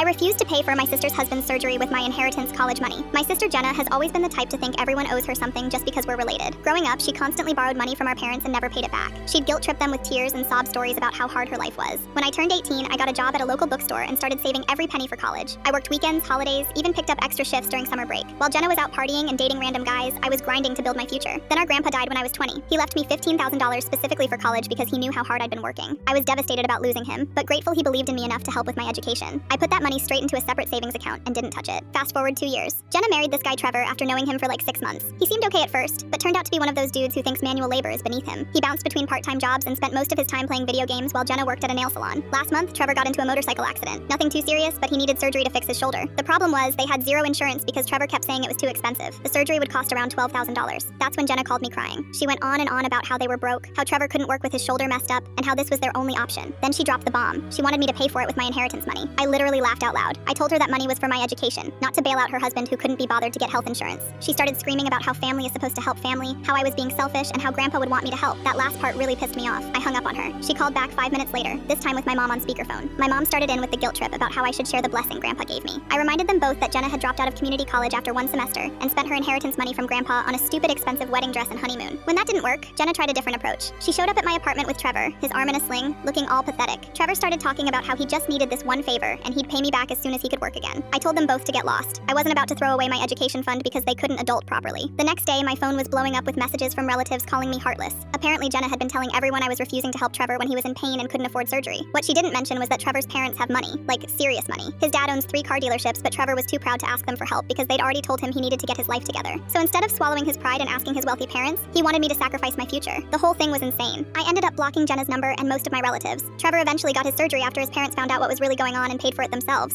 I refused to pay for my sister's husband's surgery with my inheritance college money. My sister Jenna has always been the type to think everyone owes her something just because we're related. Growing up, she constantly borrowed money from our parents and never paid it back. She'd guilt-trip them with tears and sob stories about how hard her life was. When I turned 18, I got a job at a local bookstore and started saving every penny for college. I worked weekends, holidays, even picked up extra shifts during summer break. While Jenna was out partying and dating random guys, I was grinding to build my future. Then our grandpa died when I was 20. He left me $15,000 specifically for college because he knew how hard I'd been working. I was devastated about losing him, but grateful he believed in me enough to help with my education. I put that money straight into a separate savings account and didn't touch it. Fast forward 2 years. Jenna married this guy Trevor after knowing him for like 6 months. He seemed okay at first, but turned out to be one of those dudes who thinks manual labor is beneath him. He bounced between part-time jobs and spent most of his time playing video games while Jenna worked at a nail salon. Last month, Trevor got into a motorcycle accident. Nothing too serious, but he needed surgery to fix his shoulder. The problem was they had zero insurance because Trevor kept saying it was too expensive. The surgery would cost around $12,000. That's when Jenna called me crying. She went on and on about how they were broke, how Trevor couldn't work with his shoulder messed up, and how this was their only option. Then she dropped the bomb. She wanted me to pay for it with my inheritance money. I literally laughed out loud. I told her that money was for my education, not to bail out her husband who couldn't be bothered to get health insurance. She started screaming about how family is supposed to help family, how I was being selfish, and how grandpa would want me to help. That last part really pissed me off. I hung up on her. She called back 5 minutes later, this time with my mom on speakerphone. My mom started in with the guilt trip about how I should share the blessing grandpa gave me. I reminded them both that Jenna had dropped out of community college after 1 semester and spent her inheritance money from grandpa on a stupid expensive wedding dress and honeymoon. When that didn't work, Jenna tried a different approach. She showed up at my apartment with Trevor, his arm in a sling, looking all pathetic. Trevor started talking about how he just needed this one favor and he'd pay me back as soon as he could work again. I told them both to get lost. I wasn't about to throw away my education fund because they couldn't adult properly. The next day, my phone was blowing up with messages from relatives calling me heartless. Apparently, Jenna had been telling everyone I was refusing to help Trevor when he was in pain and couldn't afford surgery. What she didn't mention was that Trevor's parents have money, like serious money. His dad owns 3 car dealerships, but Trevor was too proud to ask them for help because they'd already told him he needed to get his life together. So instead of swallowing his pride and asking his wealthy parents, he wanted me to sacrifice my future. The whole thing was insane. I ended up blocking Jenna's number and most of my relatives. Trevor eventually got his surgery after his parents found out what was really going on and paid for it themselves.